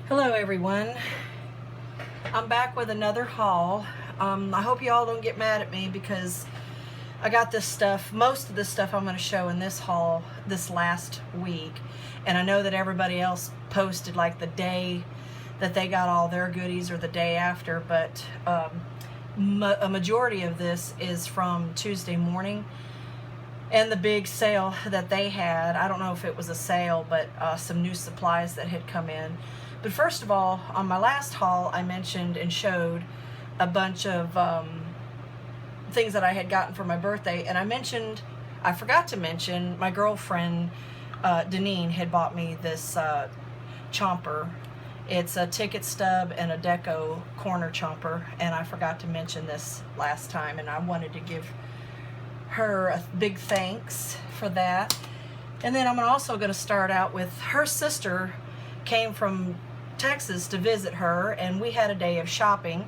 Hello everyone, I'm back with another haul. I hope you all don't get mad at me because I got this stuff, most of the stuff I'm going to show in this haul this last week, and I know that everybody else posted like the day that they got all their goodies or the day after, but a majority of this is from Tuesday morning and the big sale that they had. I don't know if it was a sale, but some new supplies that had come in. But first of all, on my last haul, I mentioned and showed a bunch of things that I had gotten for my birthday, and I forgot to mention, my girlfriend, Deneen, had bought me this chomper. It's a ticket stub and a deco corner chomper, and I forgot to mention this last time, and I wanted to give her a big thanks for that. And then I'm also going to start out with her sister came from Texas to visit her, and we had a day of shopping,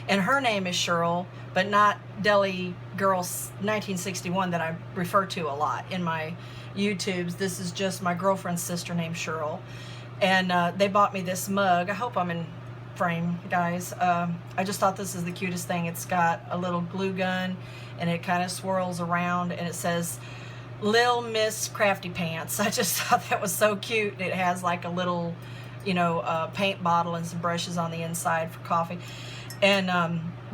and her name is Cheryl, but not Deli Girls 1961 that I refer to a lot in my YouTubes. This is just my girlfriend's sister named Cheryl, and they bought me this mug. I hope I'm in frame, guys. I just thought this is the cutest thing. It's got a little glue gun, and it kind of swirls around, and it says Lil Miss Crafty Pants. I just thought that was so cute. It has like a little, paint bottle and some brushes on the inside for coffee. And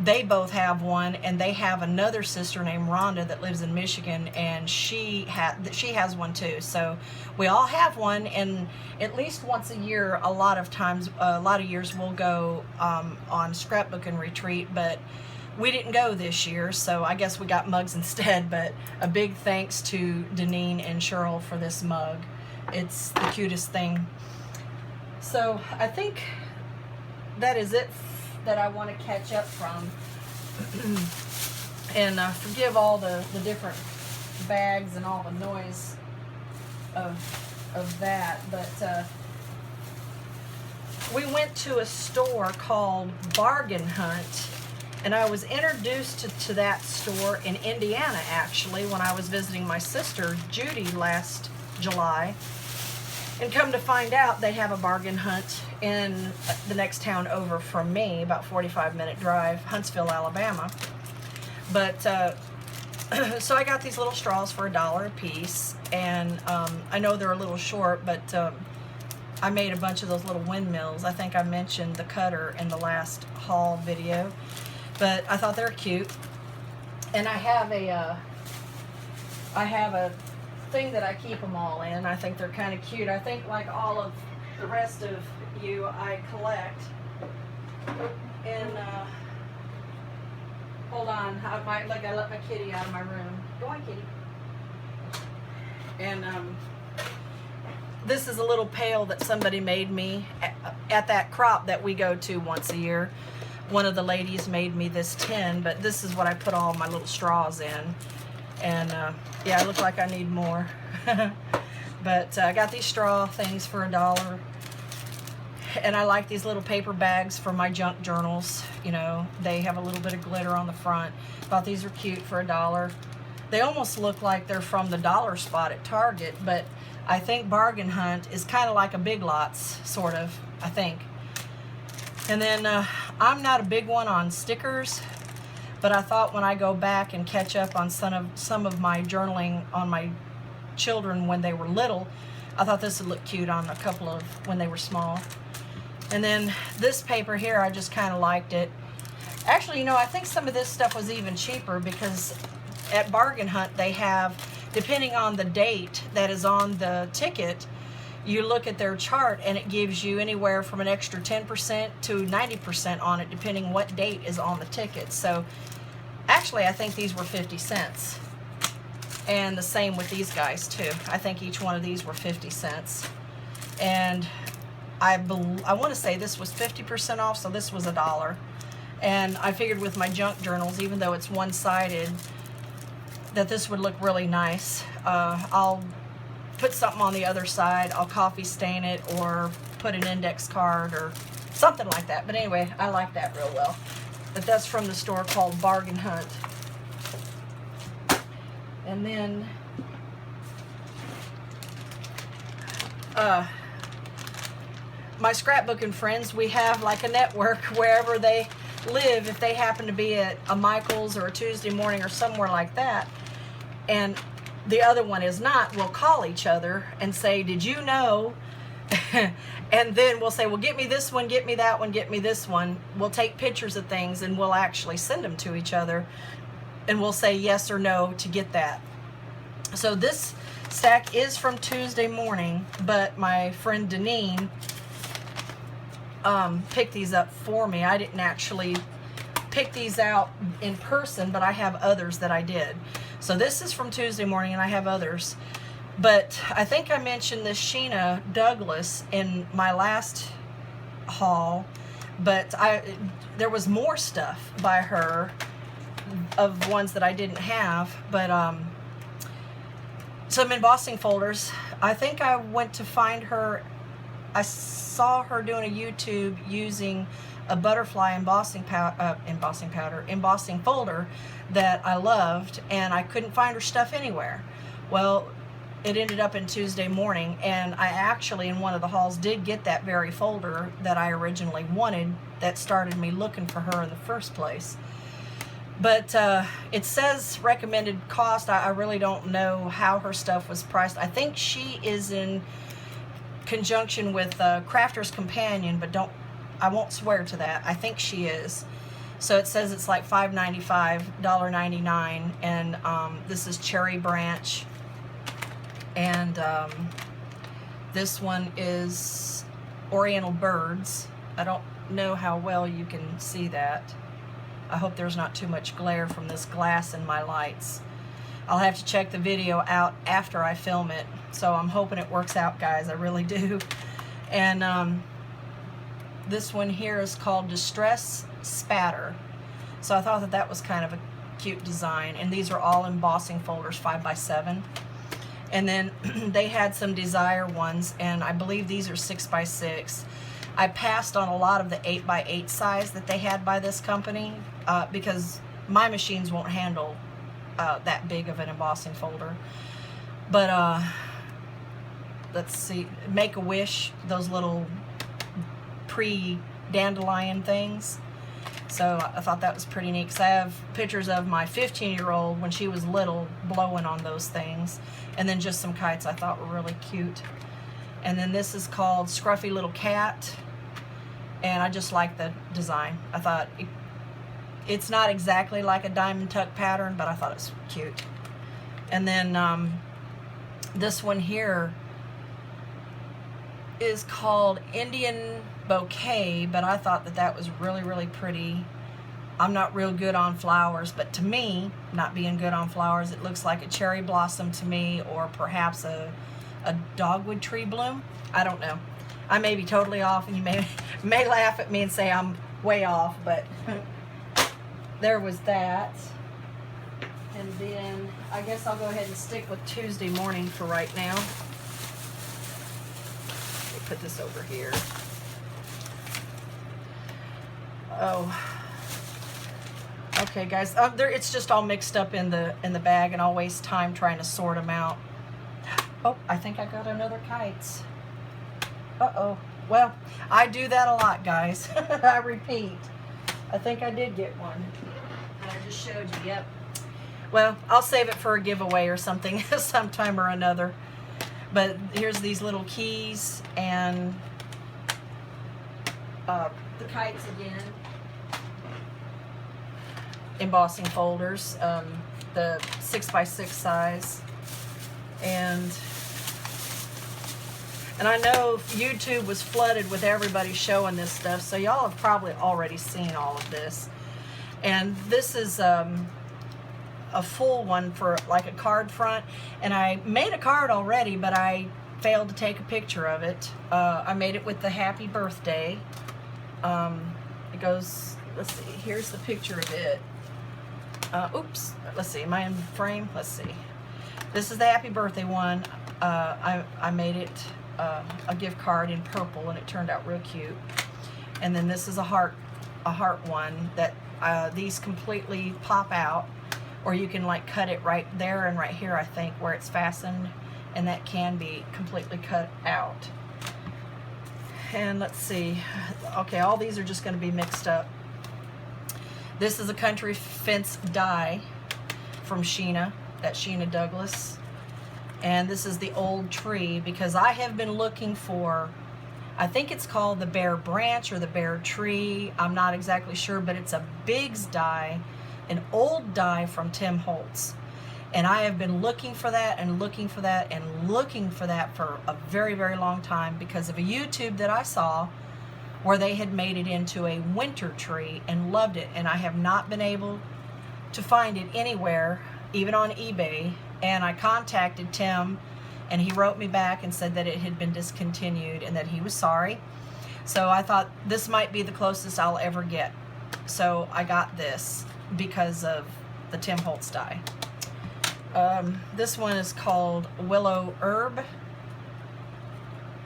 they both have one, and they have another sister named Rhonda that lives in Michigan, and she has one too. So we all have one, and at least once a year, a lot of years we'll go on scrapbooking retreat, but we didn't go this year, so I guess we got mugs instead. But a big thanks to Deneen and Cheryl for this mug. It's the cutest thing. So I think that is it that I want to catch up from. And forgive all the different bags and all the noise of that, but we went to a store called Bargain Hunt, and I was introduced to that store in Indiana, actually, when I was visiting my sister Judy last July. And come to find out, they have a Bargain Hunt in the next town over from me, about 45-minute drive, Huntsville, Alabama. But so I got these little straws for $1 a piece, and I know they're a little short, but I made a bunch of those little windmills. I think I mentioned the cutter in the last haul video, but I thought they were cute. And I have a thing that I keep them all in. I think they're kind of cute. I think, like all of the rest of you, I collect. And hold on, I let my kitty out of my room. Go on, kitty. And this is a little pail that somebody made me at that crop that we go to once a year. One of the ladies made me this tin, but this is what I put all my little straws in. And yeah, I look like I need more. But I got these straw things for $1. And I like these little paper bags for my junk journals. They have a little bit of glitter on the front. Thought these were cute for $1. They almost look like they're from the dollar spot at Target, but I think Bargain Hunt is kind of like a Big Lots, sort of, I think. And then I'm not a big one on stickers, but I thought when I go back and catch up on some of my journaling on my children when they were little, I thought this would look cute on a couple of when they were small. And then this paper here, I just kind of liked it. Actually, I think some of this stuff was even cheaper, because at Bargain Hunt they have, depending on the date that is on the ticket, you look at their chart and it gives you anywhere from an extra 10% to 90% on it, depending what date is on the ticket. So actually, I think these were 50 cents. And the same with these guys too. I think each one of these were 50 cents. And I want to say this was 50% off, so this was $1. And I figured with my junk journals, even though it's one-sided, that this would look really nice. I'll put something on the other side. I'll coffee stain it or put an index card or something like that. But anyway, I like that real well. But that's from the store called Bargain Hunt. And then my scrapbooking friends, we have like a network wherever they live. If they happen to be at a Michael's or a Tuesday morning or somewhere like that, and the other one is not, we'll call each other and say, did you know? And then we'll say, well, get me this one, get me that one, get me this one. We'll take pictures of things and we'll actually send them to each other, and we'll say yes or no to get that. So this stack is from Tuesday morning, but my friend Deneen picked these up for me. I didn't actually pick these out in person, but I have others that I did. So this is from Tuesday morning, and I have others. But I think I mentioned this Sheena Douglas in my last haul, but there was more stuff by her of ones that I didn't have. But some embossing folders. I think I went to find her. I saw her doing a YouTube using a butterfly embossing folder that I loved, and I couldn't find her stuff anywhere. Well, it ended up in Tuesday morning, and I actually in one of the hauls did get that very folder that I originally wanted, that started me looking for her in the first place. But it says recommended cost. I really don't know how her stuff was priced. I think she is in conjunction with Crafter's Companion, but I won't swear to that. I think she is. So it says it's like $5.95, $1.99, and this is Cherry Branch. And this one is Oriental Birds. I don't know how well you can see that. I hope there's not too much glare from this glass in my lights. I'll have to check the video out after I film it, so I'm hoping it works out, guys. I really do. And this one here is called Distress Spatter. So I thought that that was kind of a cute design. And these are all embossing folders, 5x7. And then they had some Desire ones, and I believe these are 6x6. I passed on a lot of the 8x8 size that they had by this company because my machines won't handle that big of an embossing folder. But let's see, Make-A-Wish, those little pre-dandelion things. So I thought that was pretty neat, because I have pictures of my 15-year-old when she was little blowing on those things, and then just some kites I thought were really cute. And then this is called Scruffy Little Cat, and I just like the design. I thought it's not exactly like a diamond tuck pattern, but I thought it was cute. And then this one here is called Indian Bouquet, but I thought that that was really, really pretty. I'm not real good on flowers, but to me, not being good on flowers, it looks like a cherry blossom to me, or perhaps a dogwood tree bloom. I don't know. I may be totally off, and you may laugh at me and say I'm way off, but there was that. And then I guess I'll go ahead and stick with Tuesday morning for right now. Let me put this over here. Oh, okay, guys. It's just all mixed up in the bag, and I'll waste time trying to sort them out. Oh, I think I got another kites. Uh-oh. Well, I do that a lot, guys. I repeat. I think I did get one. And I just showed you. Yep. Well, I'll save it for a giveaway or something sometime or another. But here's these little keys and the kites again. Embossing folders, the 6x6 size, and I know YouTube was flooded with everybody showing this stuff, so y'all have probably already seen all of this. And this is a full one for like a card front, and I made a card already, but I failed to take a picture of it. I made it with the happy birthday. It goes, let's see, here's the picture of it. Oops, let's see, am I in frame? Let's see. This is the happy birthday one. I made it a gift card in purple, and it turned out real cute. And then this is a heart one that these completely pop out, or you can like cut it right there and right here, I think, where it's fastened, and that can be completely cut out. And let's see. Okay, all these are just going to be mixed up. This is a country fence die from Sheena. That's Sheena Douglas. And this is the old tree, because I have been looking for, I think it's called the bare branch or the bare tree. I'm not exactly sure, but it's a Biggs die, an old die from Tim Holtz. And I have been looking for that and looking for that and looking for that for a very, very long time, because of a YouTube that I saw where they had made it into a winter tree and loved it. And I have not been able to find it anywhere, even on eBay. And I contacted Tim, and he wrote me back and said that it had been discontinued and that he was sorry. So I thought this might be the closest I'll ever get. So I got this because of the Tim Holtz die. This one is called Willow Herb.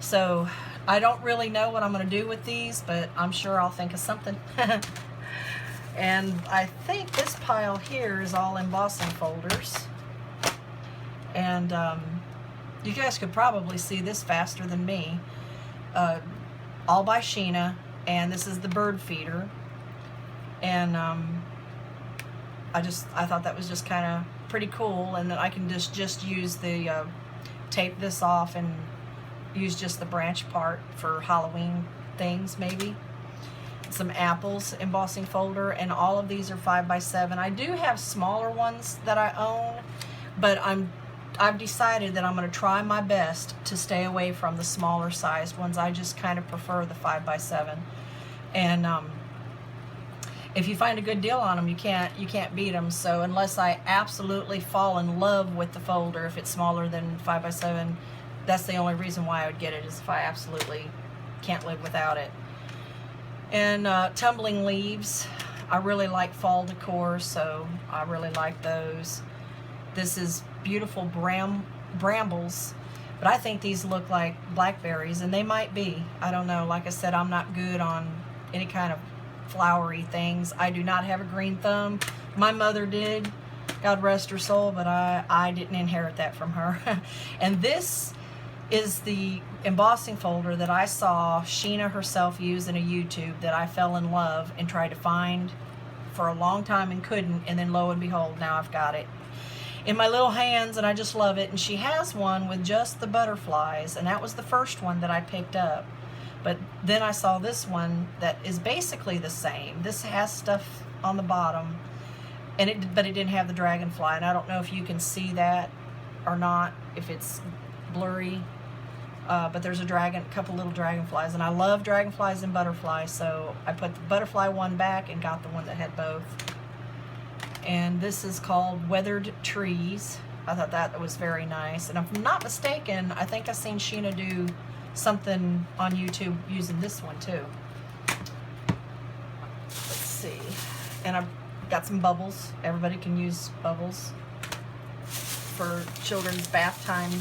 So I don't really know what I'm going to do with these, but I'm sure I'll think of something. And I think this pile here is all embossing folders. And you guys could probably see this faster than me. All by Sheena, and this is the bird feeder. And I thought that was just kind of pretty cool, and that I can just use the tape this off and use just the branch part for Halloween things maybe. Some apples embossing folder, and all of these are 5x7. I do have smaller ones that I own, but I've decided that I'm going to try my best to stay away from the smaller sized ones. I just kind of prefer the 5x7. And if you find a good deal on them, you can't beat them. So unless I absolutely fall in love with the folder, if it's smaller than 5x7, that's the only reason why I would get it, is if I absolutely can't live without it. And tumbling leaves. I really like fall decor, so I really like those. This is beautiful brambles, but I think these look like blackberries, and they might be. I don't know. Like I said, I'm not good on any kind of flowery things. I do not have a green thumb. My mother did, God rest her soul, but I didn't inherit that from her. And this is the embossing folder that I saw Sheena herself use in a YouTube, that I fell in love and tried to find for a long time and couldn't, and then lo and behold, now I've got it in my little hands, and I just love it. And she has one with just the butterflies, and that was the first one that I picked up. But then I saw this one that is basically the same. This has stuff on the bottom, and but it didn't have the dragonfly, and I don't know if you can see that or not, if it's blurry. But there's a couple little dragonflies, and I love dragonflies and butterflies, so I put the butterfly one back and got the one that had both. And this is called Weathered Trees. I thought that was very nice. And if I'm not mistaken, I think I've seen Sheena do something on YouTube using this one too. Let's see. And I've got some bubbles. Everybody can use bubbles for children's bath time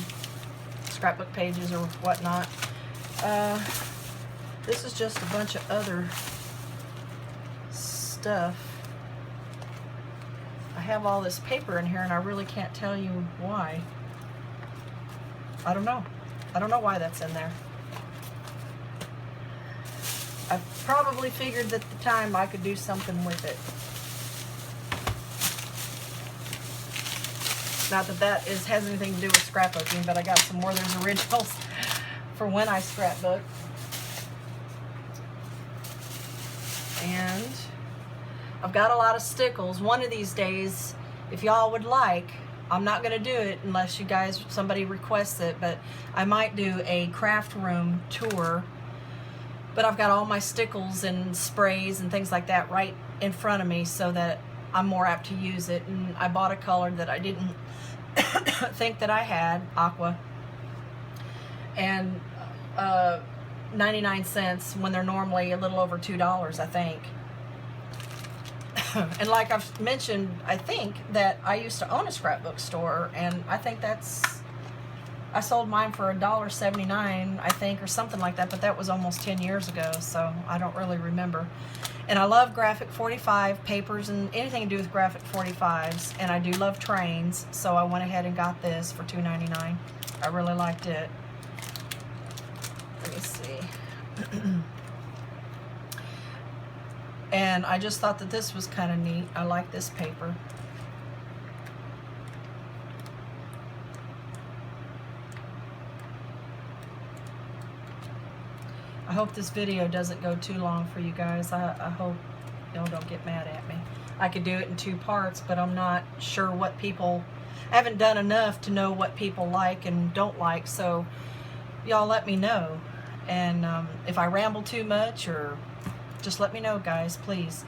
scrapbook pages or whatnot. This is just a bunch of other stuff. I have all this paper in here, and I really can't tell you why. I don't know. I don't know why that's in there. I probably figured at the time I could do something with it. Not that that has anything to do with scrapbooking, but I got some more. There's originals for when I scrapbook. And I've got a lot of stickles. One of these days, if y'all would like, I'm not going to do it unless somebody requests it, but I might do a craft room tour. But I've got all my stickles and sprays and things like that right in front of me, so that I'm more apt to use it. And I bought a color that I didn't think that I had, aqua, and 99 cents when they're normally a little over $2, I think. And like I've mentioned, I think that I used to own a scrapbook store, and I think I sold mine for $1.79, I think, or something like that, but that was almost 10 years ago, so I don't really remember. And I love graphic 45 papers and anything to do with graphic 45s, and I do love trains, so I went ahead and got this for $2.99. I really liked it. Let me see. And I just thought that this was kind of neat. I like this paper. I hope this video doesn't go too long for you guys. I hope y'all don't get mad at me. I could do it in 2 parts, but I'm not sure what people... I haven't done enough to know what people like and don't like, so y'all let me know. And if I ramble too much, or just let me know, guys, please.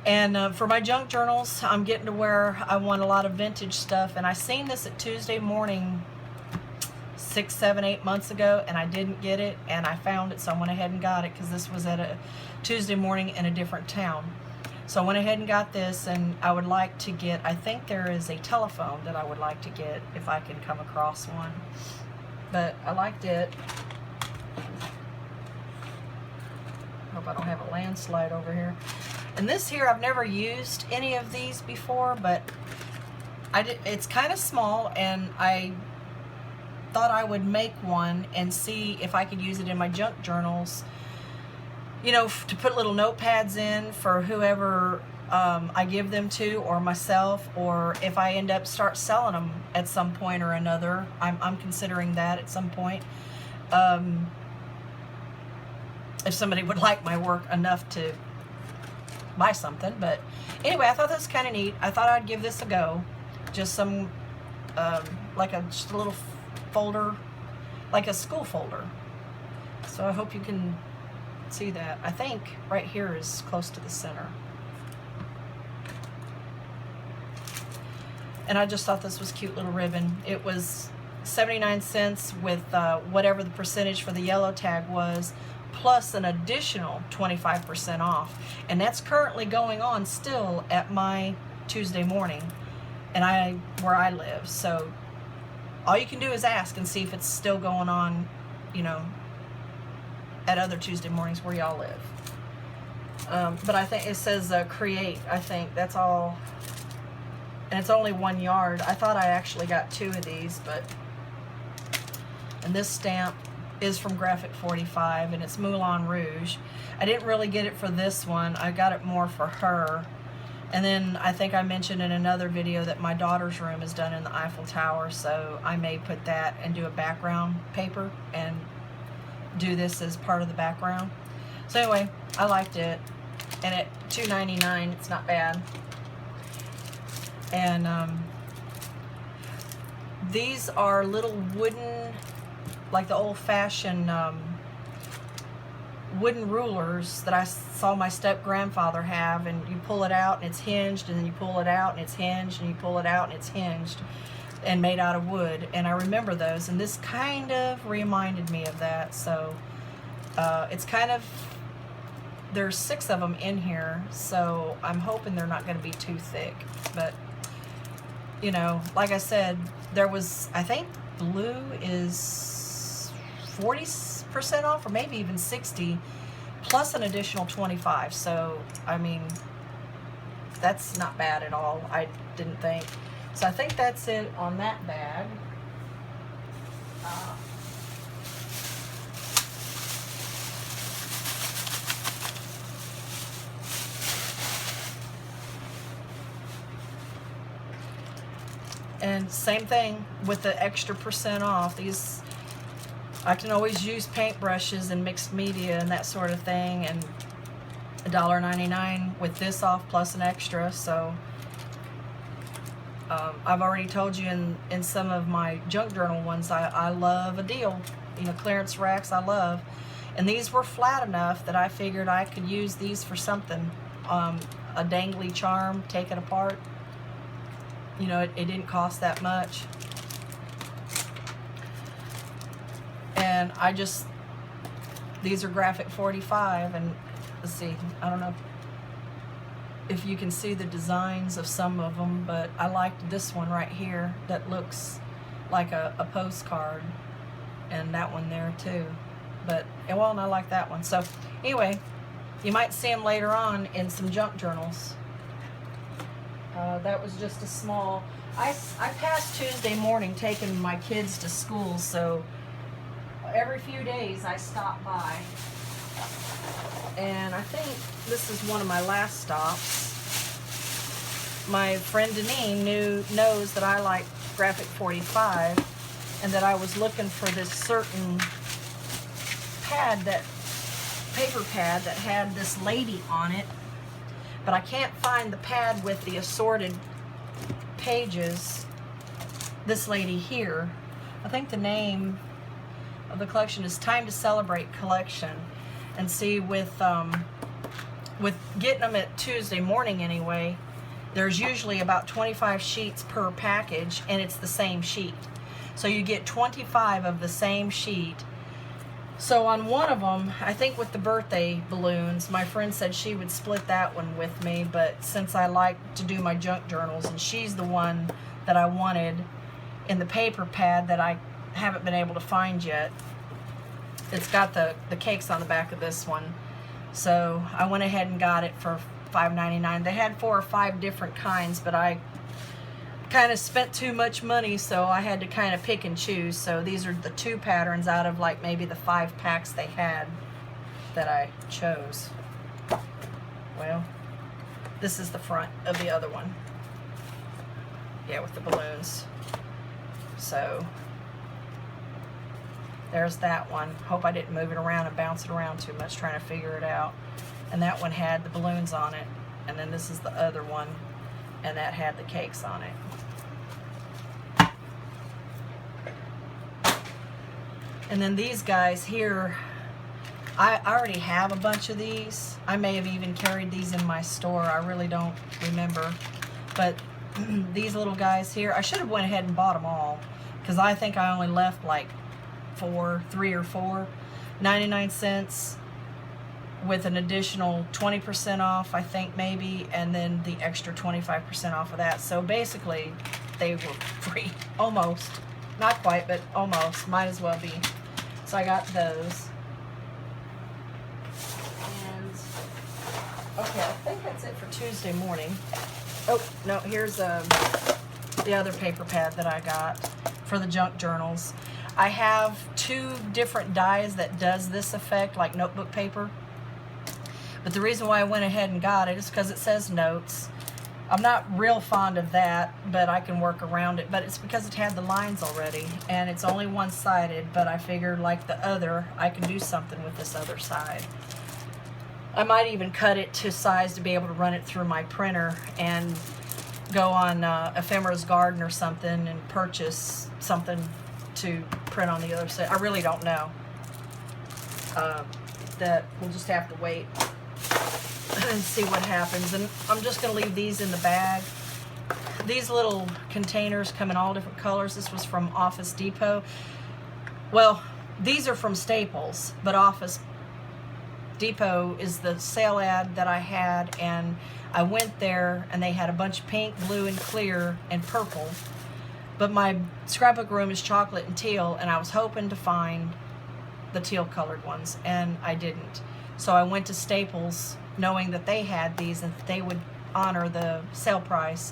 And for my junk journals, I'm getting to where I want a lot of vintage stuff, and I seen this at Tuesday Morning 6, 7, 8 months ago, and I didn't get it, and I found it, so I went ahead and got it, because this was at a Tuesday Morning in a different town. So I went ahead and got this, and I would like to get, I think there is a telephone that I would like to get if I can come across one. But I liked it. Hope I don't have a landslide over here. And this here, I've never used any of these before, but it's kind of small, and I thought I would make one and see if I could use it in my junk journals, you know, to put little notepads in for whoever I give them to, or myself, or if I end up start selling them at some point or another. I'm considering that at some point. If somebody would like my work enough to buy something. But anyway, I thought this was kind of neat. I thought I'd give this a go. Just some, like just a little folder, like a school folder. So I hope you can see that. I think right here is close to the center. And I just thought this was cute little ribbon. It was 79 cents with whatever the percentage for the yellow tag was, plus an additional 25% off. And that's currently going on still at my Tuesday Morning, and where I live. So all you can do is ask and see if it's still going on, you know, at other Tuesday Mornings where y'all live. But I think it says create. I think that's all. And it's only 1 yard. I thought I actually got 2 of these, but... And this stamp is from Graphic 45, and it's Moulin Rouge. I didn't really get it for this one. I got it more for her. And then I think I mentioned in another video that my daughter's room is done in the Eiffel Tower, so I may put that and do a background paper and do this as part of the background. So anyway, I liked it. And at $2.99, it's not bad. And these are little wooden, like the old-fashioned wooden rulers that I saw my step-grandfather have, and you pull it out and it's hinged, and then you pull it out and it's hinged, and you pull it out and it's hinged, and made out of wood. And I remember those, and this kind of reminded me of that. So it's kind of, there's 6 of them in here, so I'm hoping they're not going to be too thick. But you know, like I said, there was, I think blue is 40% off, or maybe even 60, plus an additional 25. So I mean, that's not bad at all, I didn't think. So I think that's it on that bag. And same thing with the extra % off. These, I can always use paintbrushes and mixed media and that sort of thing, and $1.99 with this off plus an extra. So I've already told you in some of my junk journal ones, I love a deal. You know, clearance racks I love. And these were flat enough that I figured I could use these for something. A dangly charm, take it apart. You know, it didn't cost that much. And I just, these are Graphic 45, and let's see, I don't know if you can see the designs of some of them, but I liked this one right here that looks like a postcard, and that one there too. But, well, and I like that one. So anyway, you might see them later on in some junk journals. That was just a small, I passed Tuesday Morning taking my kids to school, so every few days I stop by, and I think this is one of my last stops. My friend Deneen knows that I like Graphic 45 and that I was looking for this certain pad, that paper pad that had this lady on it, but I can't find the pad with the assorted pages. This lady here. I think the name of the collection is Time to Celebrate Collection. And see, with getting them at Tuesday morning anyway, there's usually about 25 sheets per package, and it's the same sheet. So you get 25 of the same sheet. So on one of them, I think with the birthday balloons, my friend said she would split that one with me, but since I like to do my junk journals, and she's the one that I wanted in the paper pad that I haven't been able to find yet. It's got the cakes on the back of this one. So I went ahead and got it for $5.99. They had 4 or 5 different kinds, but I kind of spent too much money, so I had to kind of pick and choose. So these are the 2 patterns out of like maybe the 5 packs they had that I chose. Well, this is the front of the other one. Yeah, with the balloons. So there's that one. Hope I didn't move it around and bounce it around too much trying to figure it out. And that one had the balloons on it. And then this is the other one, and that had the cakes on it. And then these guys here, I already have a bunch of these. I may have even carried these in my store. I really don't remember. But these little guys here, I should have went ahead and bought them all, because I think I only left like 3 or 4, 99 cents with an additional 20% off, I think maybe, and then the extra 25% off of that. So basically they were free, almost. Not quite, but almost. Might as well be. So I got those. And okay, I think that's it for Tuesday morning. Oh no, here's the other paper pad that I got for the junk journals. I have 2 different dyes that does this effect, like notebook paper. But the reason why I went ahead and got it is because it says notes. I'm not real fond of that, but I can work around it. But it's because it had the lines already, and it's only one-sided, but I figured like the other, I can do something with this other side. I might even cut it to size to be able to run it through my printer and go on Ephemera's Garden or something and purchase something to print on the other side. I really don't know. That we'll just have to wait and see what happens. And I'm just going to leave these in the bag. These little containers come in all different colors. This was from Office Depot. Well, these are from Staples, but Office Depot is the sale ad that I had, and I went there and they had a bunch of pink, blue, and clear, and purple. But my scrapbook room is chocolate and teal, and I was hoping to find the teal colored ones, and I didn't. So I went to Staples knowing that they had these and they would honor the sale price,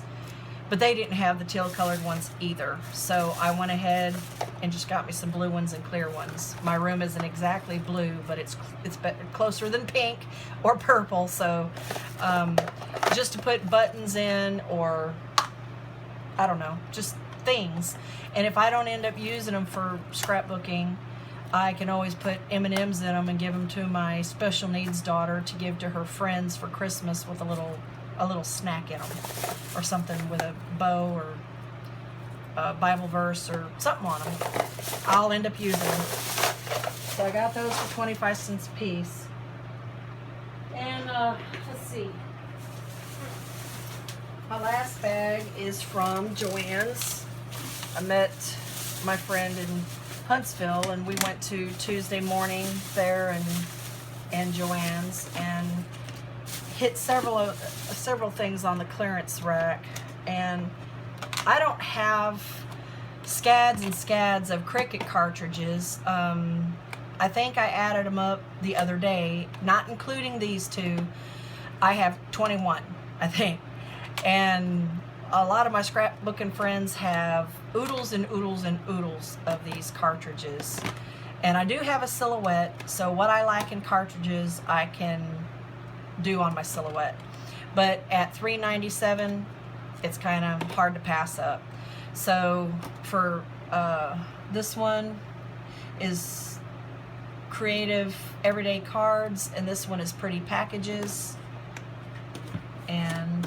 but they didn't have the teal colored ones either. So I went ahead and just got me some blue ones and clear ones. My room isn't exactly blue, but it's closer than pink or purple. So just to put buttons in, or I don't know, just things. And if I don't end up using them for scrapbooking, I can always put M&Ms in them and give them to my special needs daughter to give to her friends for Christmas with a little snack in them, or something with a bow or a Bible verse or something on them. I'll end up using them. So I got those for 25 cents a piece. And let's see. My last bag is from Joann's. I met my friend in Huntsville, and we went to Tuesday morning there and Joann's, and hit several things on the clearance rack. And I don't have scads and scads of Cricut cartridges. I think I added them up the other day, not including these 2. I have 21, I think. And a lot of my scrapbooking friends have oodles and oodles and oodles of these cartridges. And I do have a silhouette, so what I like in cartridges I can do on my silhouette. But at $3.97, it's kind of hard to pass up. So for this one is creative everyday cards, and this one is pretty packages. And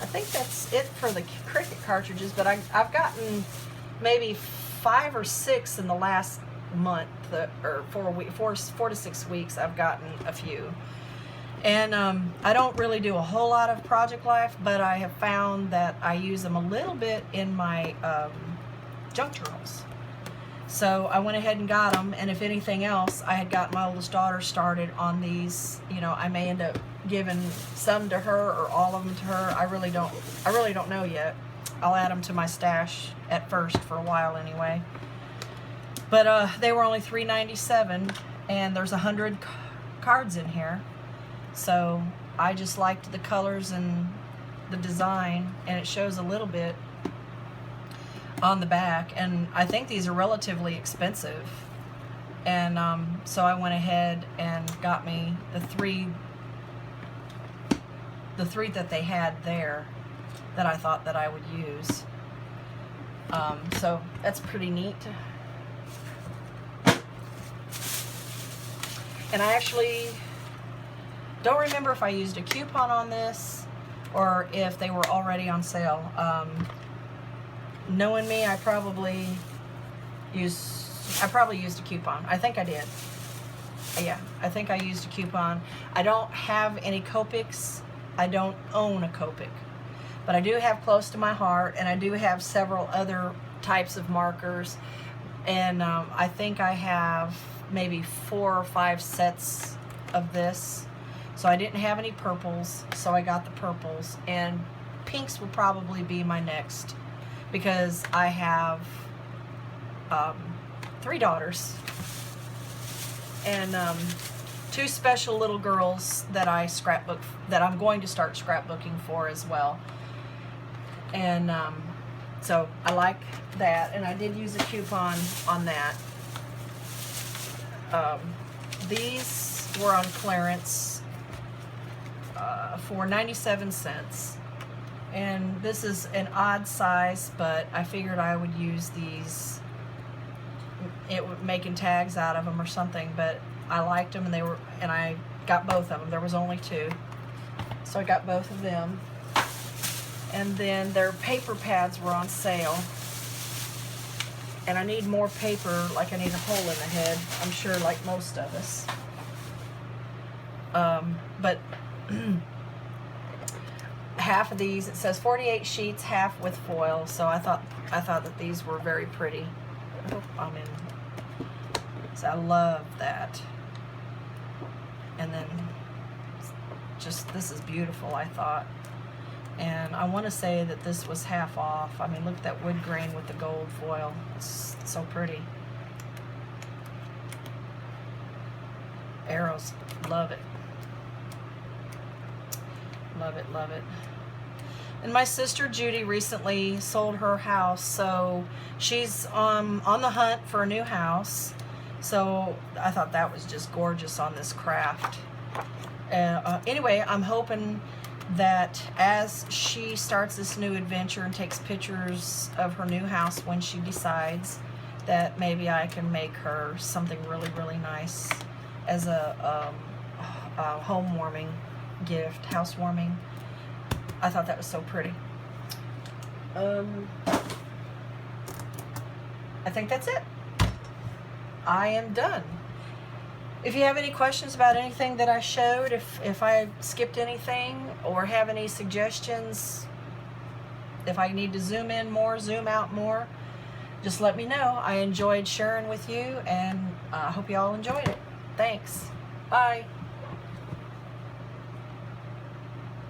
I think that's it for the Cricut cartridges, but I've gotten maybe 5 or 6 in the last month, or 4 to 6 weeks. I've gotten a few. And I don't really do a whole lot of Project Life, but I have found that I use them a little bit in my junk journals. So I went ahead and got them, and if anything else, I had got my oldest daughter started on these. You know, I may end up giving some to her or all of them to her. I really don't know yet. I'll add them to my stash at first for a while anyway. But they were only $3.97, and there's 100 cards in here. So I just liked the colors and the design, and it shows a little bit on the back, and I think these are relatively expensive. And so I went ahead and got me the three that they had there that I thought that I would use. So that's pretty neat. And I actually don't remember if I used a coupon on this or if they were already on sale. Knowing me, I probably used a coupon. I think I did. Yeah, I think I used a coupon. I don't have any Copics. I don't own a Copic. But I do have Close to My Heart, and I do have several other types of markers. And I think I have maybe 4 or 5 sets of this. So I didn't have any purples, so I got the purples. And pinks will probably be my next, because I have 3 daughters and 2 special little girls that I'm going to start scrapbooking for as well. And so I like that, and I did use a coupon on that. These were on clearance for 97 cents. And this is an odd size, but I figured I would use these, making tags out of them or something. But I liked them, and I got both of them. There was only 2, so I got both of them. And then their paper pads were on sale, and I need more paper. Like, I need a hole in the head, I'm sure, like most of us. But half of these, it says 48 sheets, half with foil. So I thought that these were very pretty. So I love that. And then just, this is beautiful, I thought. And I want to say that this was half off. I mean, look at that wood grain with the gold foil. It's so pretty. Arrows, love it. Love it, love it. And my sister Judy recently sold her house, so she's on the hunt for a new house. So I thought that was just gorgeous on this craft. Anyway, I'm hoping that as she starts this new adventure and takes pictures of her new house when she decides, that maybe I can make her something really, really nice as a home warming gift, housewarming. I thought that was so pretty. I think that's it. I am done. If you have any questions about anything that I showed, if I skipped anything, or have any suggestions, if I need to zoom in more, zoom out more, just let me know. I enjoyed sharing with you, and I hope you all enjoyed it. Thanks. Bye.